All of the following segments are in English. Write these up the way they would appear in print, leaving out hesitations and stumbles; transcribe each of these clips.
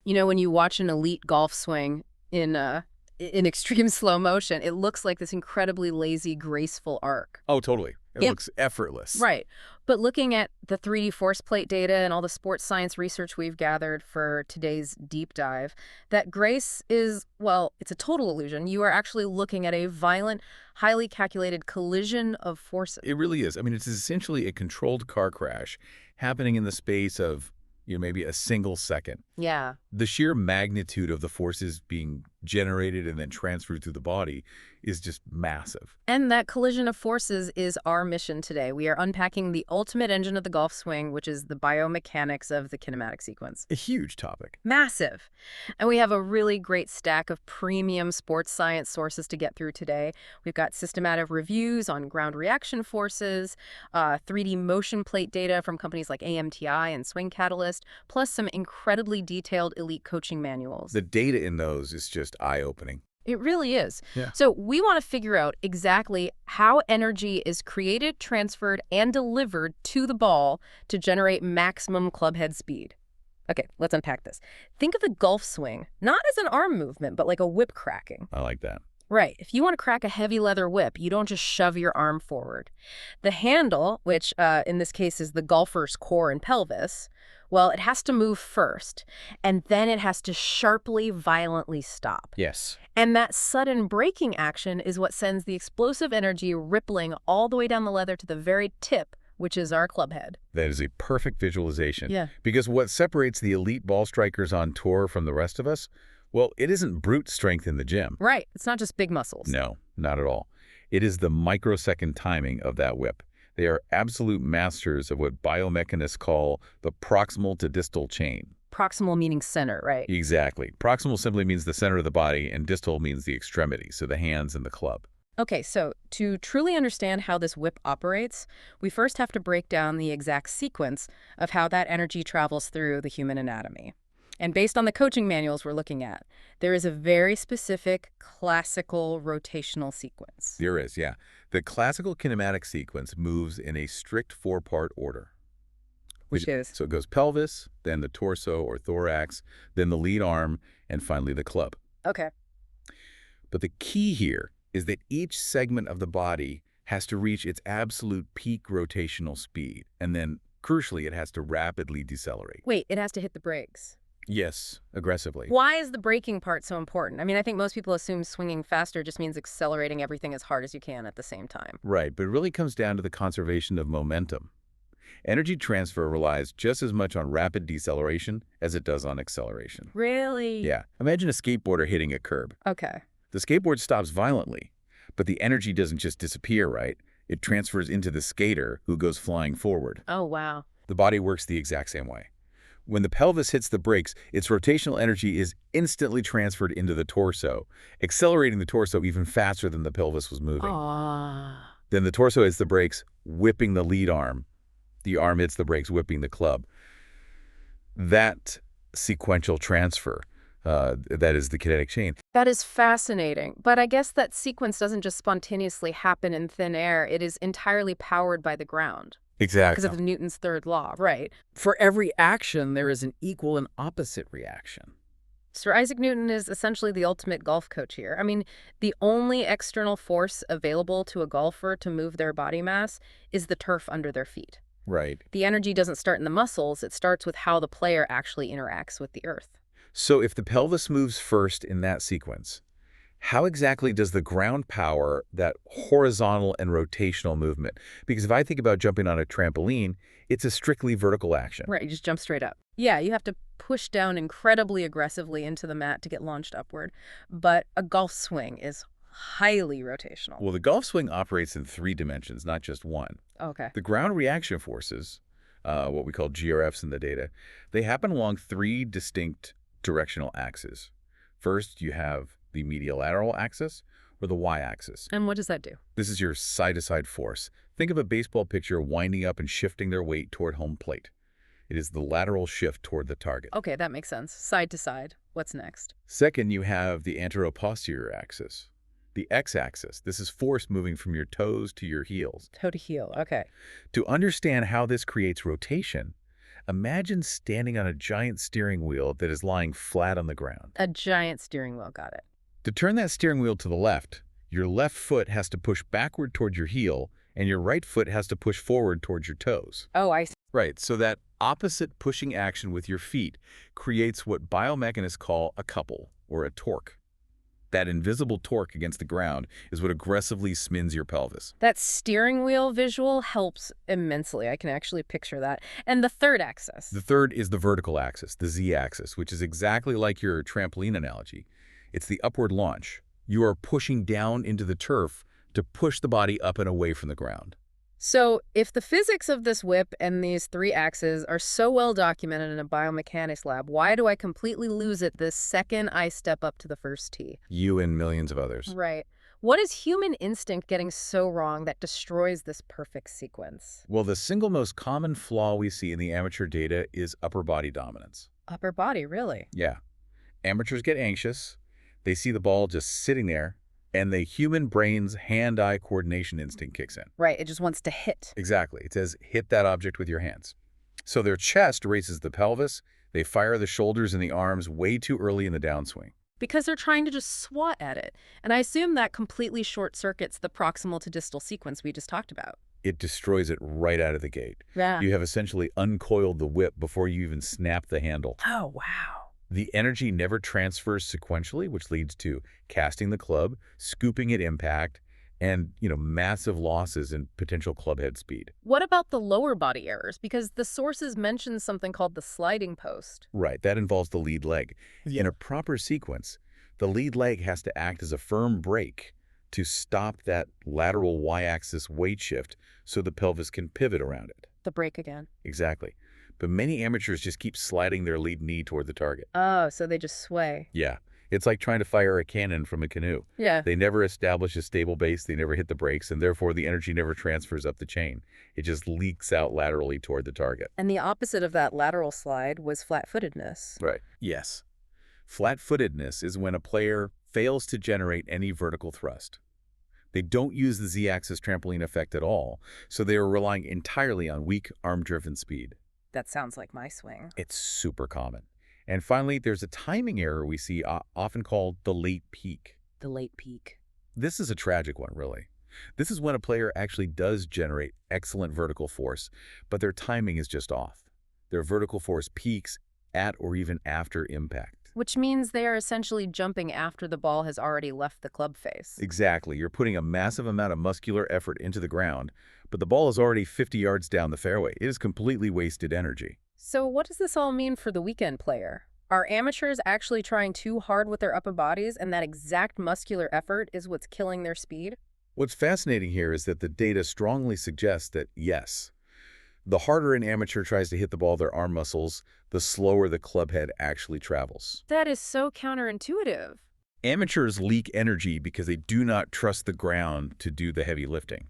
You know, when you watch an elite golf swing in extreme slow motion, it looks like this incredibly lazy, graceful arc. Oh, totally. It Yep. looks effortless. Right. But looking at the 3D force plate data and all the sports science research we've gathered for today's deep dive, that grace is, well, it's a total illusion. You are actually looking at a violent, highly calculated collision of forces. It really is. I mean, it's essentially a controlled car crash happening in the space of, maybe a single second. Yeah. The sheer magnitude of the forces being generated and then transferred through the body is just massive. And that collision of forces is our mission today. We are unpacking the ultimate engine of the golf swing, which is the biomechanics of the kinematic sequence. A huge topic. Massive. And we have a really great stack of premium sports science sources to get through today. We've got systematic reviews on ground reaction forces, 3D motion plate data from companies like AMTI and Swing Catalyst, plus some incredibly detailed elite coaching manuals. The data in those is just eye-opening. It really is. Yeah. So we want to figure out exactly how energy is created, transferred, and delivered to the ball to generate maximum clubhead speed. Okay, let's unpack this. Think of the golf swing, not as an arm movement, but like a whip cracking. I like that. Right. If you want to crack a heavy leather whip, you don't just shove your arm forward. The handle, which in this case is the golfer's core and pelvis, well, it has to move first, and then it has to sharply, violently stop. Yes. And that sudden braking action is what sends the explosive energy rippling all the way down the leather to the very tip, which is our club head. That is a perfect visualization. Yeah. Because what separates the elite ball strikers on tour from the rest of us, well, it isn't brute strength in the gym. Right. It's not just big muscles. No, not at all. It is the microsecond timing of that whip. They are absolute masters of what biomechanists call the proximal to distal chain. Proximal meaning center, right? Exactly. Proximal simply means the center of the body, and distal means the extremity, so the hands and the club. Okay, so to truly understand how this whip operates, we first have to break down the exact sequence of how that energy travels through the human anatomy. And based on the coaching manuals we're looking at, there is a very specific classical rotational sequence. There is, yeah. The classical kinematic sequence moves in a strict four-part order. Which is? So it goes pelvis, then the torso or thorax, then the lead arm, and finally the club. Okay. But the key here is that each segment of the body has to reach its absolute peak rotational speed, and then, crucially, it has to rapidly decelerate. Wait, it has to hit the brakes. Yes, aggressively. Why is the braking part so important? I mean, I think most people assume swinging faster just means accelerating everything as hard as you can at the same time. Right, but it really comes down to the conservation of momentum. Energy transfer relies just as much on rapid deceleration as it does on acceleration. Really? Yeah. Imagine a skateboarder hitting a curb. Okay. The skateboard stops violently, but the energy doesn't just disappear, right? It transfers into the skater, who goes flying forward. Oh, wow. The body works the exact same way. When the pelvis hits the brakes, its rotational energy is instantly transferred into the torso, accelerating the torso even faster than the pelvis was moving. Ah. Then the torso hits the brakes, whipping the lead arm. The arm hits the brakes, whipping the club. That sequential transfer, that is the kinetic chain. That is fascinating. But I guess that sequence doesn't just spontaneously happen in thin air. It is entirely powered by the ground. Exactly. Because of Newton's third law, right? For every action, there is an equal and opposite reaction. Sir Isaac Newton is essentially the ultimate golf coach here. I mean, the only external force available to a golfer to move their body mass is the turf under their feet. Right. The energy doesn't start in the muscles. It starts with how the player actually interacts with the earth. So if the pelvis moves first in that sequence, how exactly does the ground power that horizontal and rotational movement? Because if I think about jumping on a trampoline, it's a strictly vertical action. Right, you just jump straight up. Yeah, you have to push down incredibly aggressively into the mat to get launched upward. But a golf swing is highly rotational. Well, the golf swing operates in 3 dimensions, not just one. Okay. The ground reaction forces, what we call GRFs in the data, they happen along 3 distinct directional axes. First, you have the medial lateral axis or the y-axis. And what does that do? This is your side-to-side force. Think of a baseball pitcher winding up and shifting their weight toward home plate. It is the lateral shift toward the target. Okay, that makes sense. Side to side. What's next? Second, you have the anteroposterior axis, the x-axis. This is force moving from your toes to your heels. Toe to heel. Okay. To understand how this creates rotation, Imagine standing on a giant steering wheel that is lying flat on the ground. A giant steering wheel, got it. To turn that steering wheel to the left, your left foot has to push backward toward your heel, and your right foot has to push forward towards your toes. Oh, I see. Right, so that opposite pushing action with your feet creates what biomechanists call a couple, or a torque. That invisible torque against the ground is what aggressively spins your pelvis. That steering wheel visual helps immensely. I can actually picture that. And the third axis. The third is the vertical axis, the z-axis, which is exactly like your trampoline analogy. It's the upward launch. You are pushing down into the turf to push the body up and away from the ground. So if the physics of this whip and these three axes are so well documented in a biomechanics lab, why do I completely lose it the second I step up to the first tee? You and millions of others. Right. What is human instinct getting so wrong that destroys this perfect sequence? Well, the single most common flaw we see in the amateur data is upper body dominance. Upper body, really? Yeah. Amateurs get anxious. They see the ball just sitting there, and the human brain's hand-eye coordination instinct kicks in. Right, it just wants to hit. Exactly. It says, hit that object with your hands. So their chest races the pelvis. They fire the shoulders and the arms way too early in the downswing. Because they're trying to just swat at it. And I assume that completely short-circuits the proximal to distal sequence we just talked about. It destroys it right out of the gate. Yeah. You have essentially uncoiled the whip before you even snap the handle. Oh, wow. The energy never transfers sequentially, which leads to casting the club, scooping at impact, and, massive losses in potential clubhead speed. What about the lower body errors? Because the sources mention something called the sliding post. Right, that involves the lead leg. Yeah. In a proper sequence, the lead leg has to act as a firm brake to stop that lateral y-axis weight shift so the pelvis can pivot around it. The break again. Exactly. But many amateurs just keep sliding their lead knee toward the target. Oh, so they just sway. Yeah. It's like trying to fire a cannon from a canoe. Yeah. They never establish a stable base, they never hit the brakes, and therefore the energy never transfers up the chain. It just leaks out laterally toward the target. And the opposite of that lateral slide was flat-footedness. Right. Yes. Flat-footedness is when a player fails to generate any vertical thrust. They don't use the z-axis trampoline effect at all, so they are relying entirely on weak arm-driven speed. That sounds like my swing. It's super common. And finally, there's a timing error we see often called the late peak. The late peak. This is a tragic one, really. This is when a player actually does generate excellent vertical force, but their timing is just off. Their vertical force peaks at or even after impact. Which means they are essentially jumping after the ball has already left the club face. Exactly. You're putting a massive amount of muscular effort into the ground, but the ball is already 50 yards down the fairway. It is completely wasted energy. So what does this all mean for the weekend player? Are amateurs actually trying too hard with their upper bodies, and that exact muscular effort is what's killing their speed? What's fascinating here is that the data strongly suggests that, yes, the harder an amateur tries to hit the ball with their arm muscles, the slower the club head actually travels. That is so counterintuitive. Amateurs leak energy because they do not trust the ground to do the heavy lifting.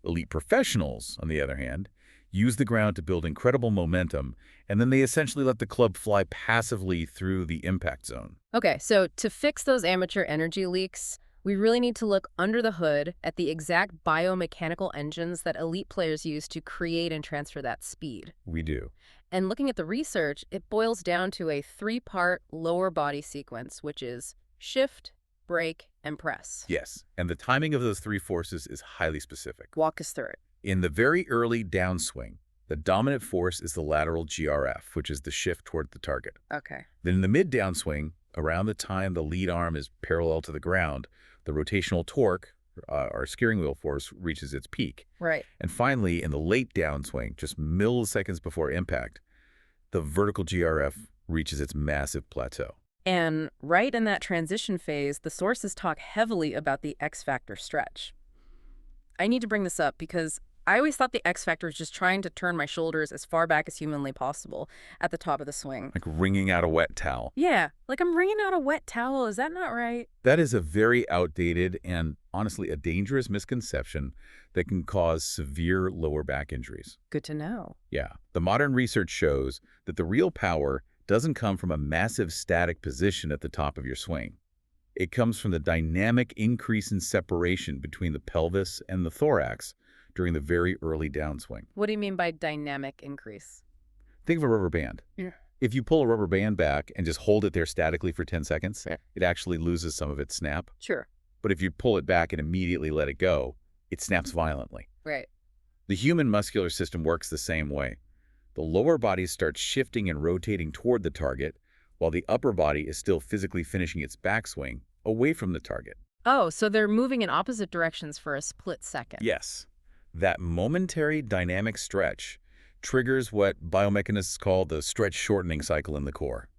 Elite professionals, on the other hand, use the ground to build incredible momentum, and then they essentially let the club fly passively through the impact zone. Okay, so to fix those amateur energy leaks, we really need to look under the hood at the exact biomechanical engines that elite players use to create and transfer that speed. We do. And looking at the research, it boils down to a three-part lower body sequence, which is shift, brake, and press. Yes, and the timing of those three forces is highly specific. Walk us through it. In the very early downswing, the dominant force is the lateral GRF, which is the shift toward the target. Okay. Then in the mid-downswing, around the time the lead arm is parallel to the ground, the rotational torque, our steering wheel force, reaches its peak. Right. And finally, in the late downswing, just milliseconds before impact, the vertical GRF reaches its massive plateau. And right in that transition phase, the sources talk heavily about the X-factor stretch. I need to bring this up because I always thought the X-factor is just trying to turn my shoulders as far back as humanly possible at the top of the swing. Like wringing out a wet towel. Yeah, like I'm wringing out a wet towel. Is that not right? That is a very outdated and, honestly, a dangerous misconception that can cause severe lower back injuries. Good to know. Yeah. The modern research shows that the real power doesn't come from a massive static position at the top of your swing. It comes from the dynamic increase in separation between the pelvis and the thorax during the very early downswing. What do you mean by dynamic increase? Think of a rubber band. Yeah. If you pull a rubber band back and just hold it there statically for 10 seconds, Yeah. it actually loses some of its snap. Sure. But if you pull it back and immediately let it go, it snaps violently. Right. The human muscular system works the same way. The lower body starts shifting and rotating toward the target, while the upper body is still physically finishing its backswing away from the target. Oh, so they're moving in opposite directions for a split second. Yes, that momentary dynamic stretch triggers what biomechanists call the stretch shortening cycle in the core.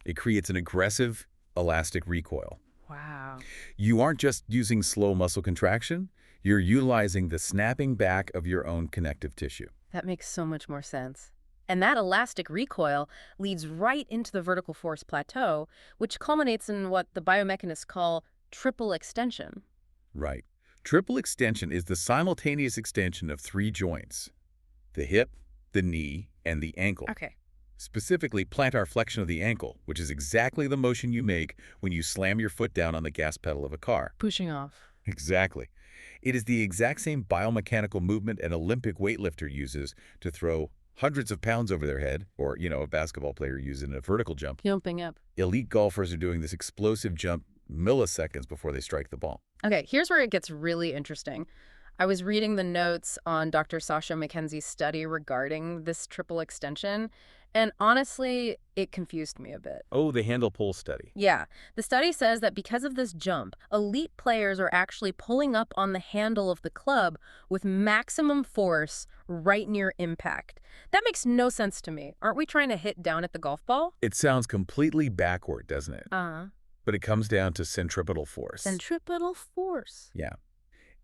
It creates an aggressive, elastic recoil. Wow. You aren't just using slow muscle contraction, you're utilizing the snapping back of your own connective tissue. That makes so much more sense. And that elastic recoil leads right into the vertical force plateau, which culminates in what the biomechanists call triple extension. Right. Triple extension is the simultaneous extension of 3 joints: the hip, the knee, and the ankle. Okay. Specifically, plantar flexion of the ankle, which is exactly the motion you make when you slam your foot down on the gas pedal of a car. Pushing off. Exactly. It is the exact same biomechanical movement an Olympic weightlifter uses to throw hundreds of pounds over their head, or, a basketball player uses in a vertical jump. Jumping up. Elite golfers are doing this explosive jump milliseconds before they strike the ball. Okay, here's where it gets really interesting. I was reading the notes on Dr. Sasha McKenzie's study regarding this triple extension, and honestly, it confused me a bit. Oh, the handle pull study. Yeah, the study says that because of this jump, elite players are actually pulling up on the handle of the club with maximum force right near impact. That makes no sense to me. Aren't we trying to hit down at the golf ball? It sounds completely backward, doesn't it? Uh-huh. But it comes down to centripetal force. Centripetal force. Yeah.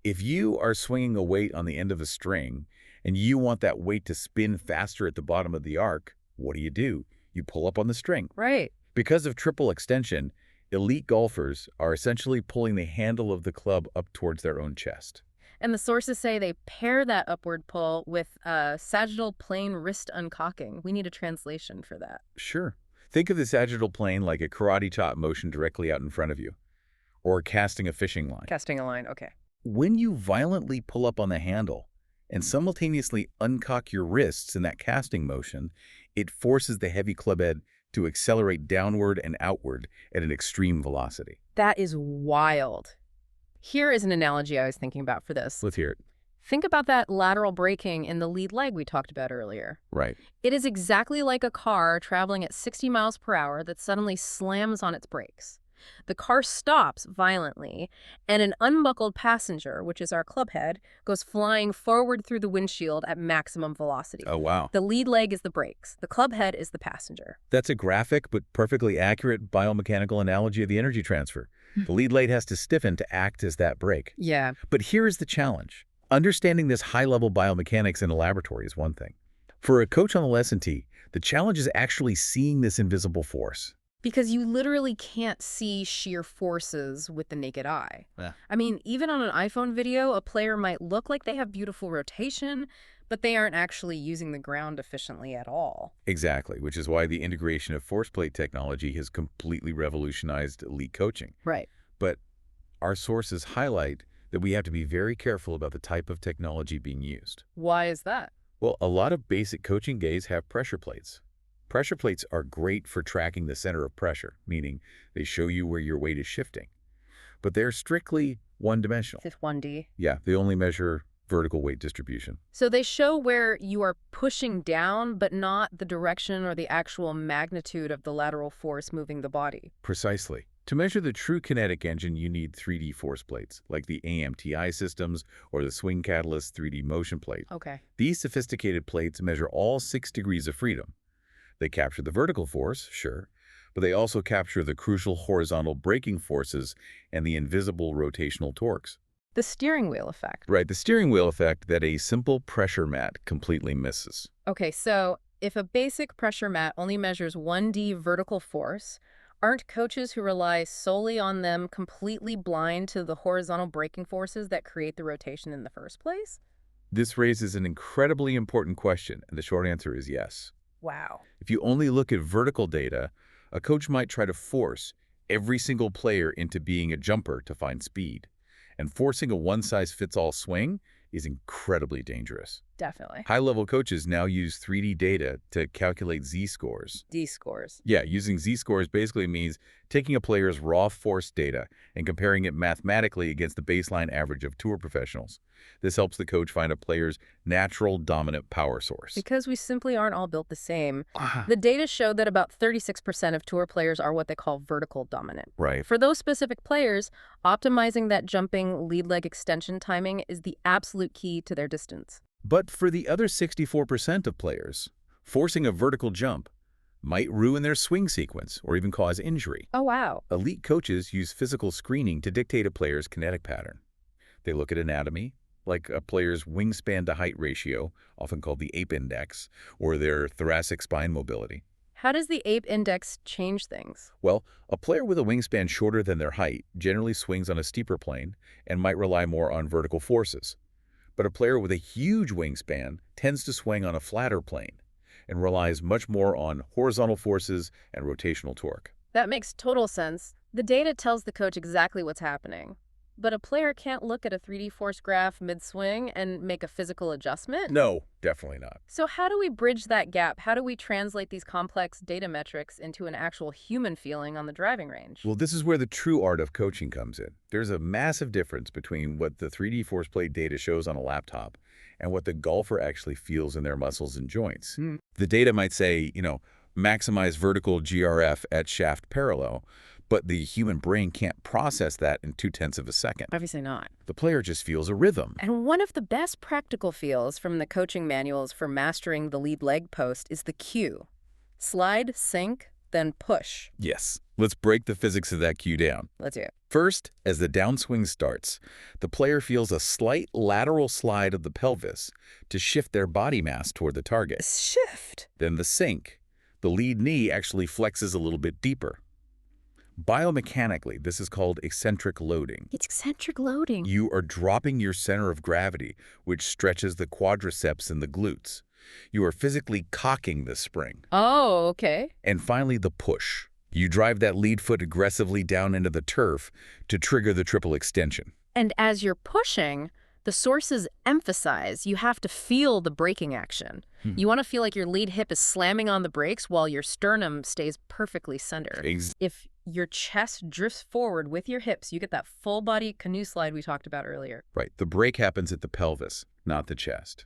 If you are swinging a weight on the end of a string and you want that weight to spin faster at the bottom of the arc, what do? You pull up on the string. Right. Because of triple extension, elite golfers are essentially pulling the handle of the club up towards their own chest. And the sources say they pair that upward pull with sagittal plane wrist uncocking. We need a translation for that. Sure. Think of the sagittal plane like a karate chop motion directly out in front of you, or casting a fishing line. Casting a line, okay. When you violently pull up on the handle and simultaneously uncock your wrists in that casting motion, it forces the heavy clubhead to accelerate downward and outward at an extreme velocity. That is wild. Here is an analogy I was thinking about for this. Let's hear it. Think about that lateral braking in the lead leg we talked about earlier. Right. It is exactly like a car traveling at 60 miles per hour that suddenly slams on its brakes. The car stops violently, and an unbuckled passenger, which is our clubhead, goes flying forward through the windshield at maximum velocity. Oh, wow. The lead leg is the brakes. The clubhead is the passenger. That's a graphic but perfectly accurate biomechanical analogy of the energy transfer. The lead leg has to stiffen to act as that brake. Yeah. But here is the challenge. Understanding this high-level biomechanics in a laboratory is one thing. For a coach on the lesson tee, the challenge is actually seeing this invisible force. Because you literally can't see sheer forces with the naked eye. Yeah. I mean, even on an iPhone video, a player might look like they have beautiful rotation, but they aren't actually using the ground efficiently at all. Exactly, which is why the integration of force plate technology has completely revolutionized elite coaching. Right. But our sources highlight that we have to be very careful about the type of technology being used. Why is that? Well, a lot of basic coaching gays have pressure plates. Pressure plates are great for tracking the center of pressure, meaning they show you where your weight is shifting. But they're strictly one-dimensional. It's 1D. Yeah, they only measure vertical weight distribution. So they show where you are pushing down, but not the direction or the actual magnitude of the lateral force moving the body. Precisely. To measure the true kinetic engine, you need 3D force plates, like the AMTI systems or the Swing Catalyst 3D motion plate. Okay. These sophisticated plates measure all 6 degrees of freedom. They capture the vertical force, sure, but they also capture the crucial horizontal braking forces and the invisible rotational torques. The steering wheel effect. Right, the steering wheel effect that a simple pressure mat completely misses. Okay, so if a basic pressure mat only measures 1D vertical force, aren't coaches who rely solely on them completely blind to the horizontal braking forces that create the rotation in the first place? This raises an incredibly important question, and the short answer is yes. Wow. If you only look at vertical data, a coach might try to force every single player into being a jumper to find speed. And forcing a one-size-fits-all swing is incredibly dangerous. Definitely. High-level coaches now use 3D data to calculate Z-scores. D-scores. Yeah, using Z-scores basically means taking a player's raw force data and comparing it mathematically against the baseline average of tour professionals. This helps the coach find a player's natural dominant power source. Because we simply aren't all built the same. Ah, The data show that about 36% of tour players are what they call vertical dominant. right. For those specific players, optimizing that jumping lead leg extension timing is the absolute key to their distance. But for the other 64% of players, forcing a vertical jump might ruin their swing sequence or even cause injury. Oh, wow. Elite coaches use physical screening to dictate a player's kinetic pattern. They look at anatomy, like a player's wingspan to height ratio, often called the ape index, or their thoracic spine mobility. How does the ape index change things? Well, a player with a wingspan shorter than their height generally swings on a steeper plane and might rely more on vertical forces. But a player with a huge wingspan tends to swing on a flatter plane and relies much more on horizontal forces and rotational torque. That makes total sense. The data tells the coach exactly what's happening. But a player can't look at a 3D force graph mid-swing and make a physical adjustment? No, definitely not. So how do we bridge that gap? How do we translate these complex data metrics into an actual human feeling on the driving range? Well, this is where the true art of coaching comes in. There's a massive difference between what the 3D force plate data shows on a laptop and what the golfer actually feels in their muscles and joints. The data might say, maximize vertical GRF at shaft parallel, but the human brain can't process that in 0.2 of a second. Obviously not. The player just feels a rhythm. And one of the best practical feels from the coaching manuals for mastering the lead leg post is the cue. Slide, sink, then push. Yes, let's break the physics of that cue down. Let's do it. First, as the downswing starts, the player feels a slight lateral slide of the pelvis to shift their body mass toward the target. Shift. Then the sink. The lead knee actually flexes a little bit deeper. Biomechanically, this is called eccentric loading. It's eccentric loading. You are dropping your center of gravity, which stretches the quadriceps and the glutes. You are physically cocking the spring. Oh, okay. And finally, the push. You drive that lead foot aggressively down into the turf to trigger the triple extension. And as you're pushing, the sources emphasize you have to feel the braking action. You want to feel like your lead hip is slamming on the brakes while your sternum stays perfectly centered. If your chest drifts forward with your hips, you get that full body canoe slide we talked about earlier. Right. The brake happens at the pelvis, not the chest.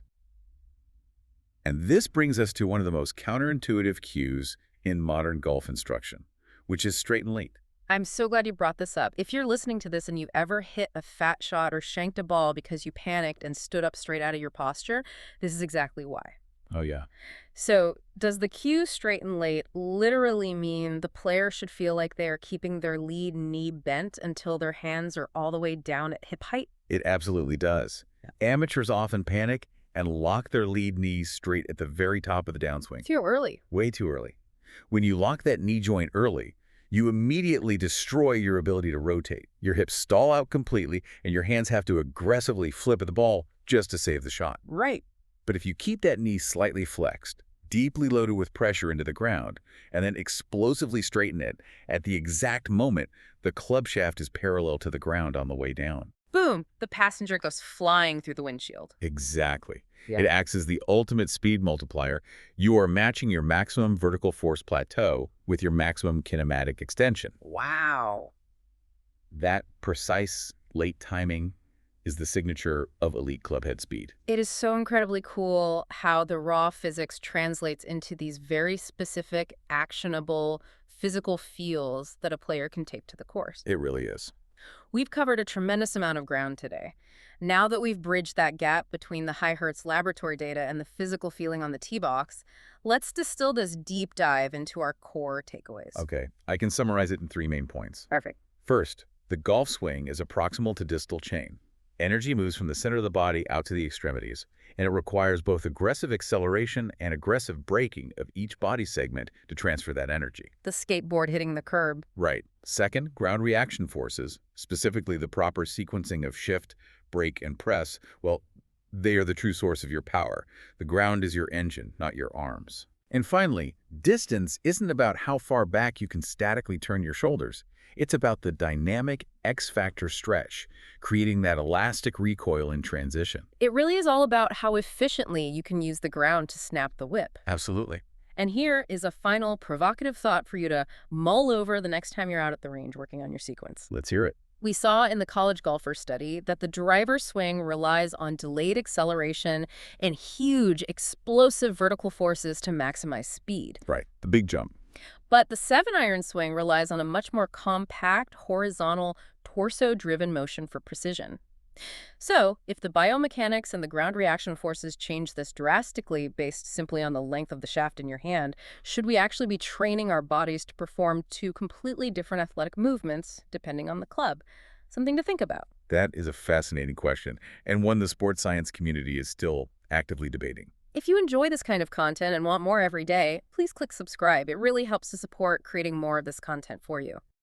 And this brings us to one of the most counterintuitive cues in modern golf instruction, which is straight and late. I'm so glad you brought this up. If you're listening to this and you've ever hit a fat shot or shanked a ball because you panicked and stood up straight out of your posture, this is exactly why. Oh, yeah. So does the cue straight and late literally mean the player should feel like they are keeping their lead knee bent until their hands are all the way down at hip height? It absolutely does. Amateurs often panic and lock their lead knees straight at the very top of the downswing. Too early. Way too early. When you lock that knee joint early, you immediately destroy your ability to rotate. Your hips stall out completely, and your hands have to aggressively flip at the ball just to save the shot. Right. But if you keep that knee slightly flexed, deeply loaded with pressure into the ground, and then explosively straighten it, at the exact moment, the club shaft is parallel to the ground on the way down. Boom! The passenger goes flying through the windshield. Exactly. Yeah. It acts as the ultimate speed multiplier. You are matching your maximum vertical force plateau with your maximum kinematic extension. Wow. That precise late timing is the signature of elite clubhead speed. It is so incredibly cool how the raw physics translates into these very specific, actionable, physical feels that a player can take to the course. It really is. We've covered a tremendous amount of ground today. Now that we've bridged that gap between the high hertz laboratory data and the physical feeling on the tee box, let's distill this deep dive into our core takeaways. Okay, I can summarize it in 3 main points. Perfect. First, the golf swing is a proximal to distal chain. Energy moves from the center of the body out to the extremities, and it requires both aggressive acceleration and aggressive braking of each body segment to transfer that energy. The skateboard hitting the curb. Right. Second, ground reaction forces, specifically the proper sequencing of shift, brake, and press, well, they are the true source of your power. The ground is your engine, not your arms. And finally, distance isn't about how far back you can statically turn your shoulders. It's about the dynamic X-factor stretch, creating that elastic recoil in transition. It really is all about how efficiently you can use the ground to snap the whip. Absolutely. And here is a final provocative thought for you to mull over the next time you're out at the range working on your sequence. Let's hear it. We saw in the college golfer study that the driver's swing relies on delayed acceleration and huge, explosive vertical forces to maximize speed. Right, the big jump. But the 7-iron swing relies on a much more compact, horizontal, torso-driven motion for precision. So, if the biomechanics and the ground reaction forces change this drastically based simply on the length of the shaft in your hand, should we actually be training our bodies to perform two completely different athletic movements depending on the club? Something to think about. That is a fascinating question, and one the sports science community is still actively debating. If you enjoy this kind of content and want more every day, please click subscribe. It really helps to support creating more of this content for you.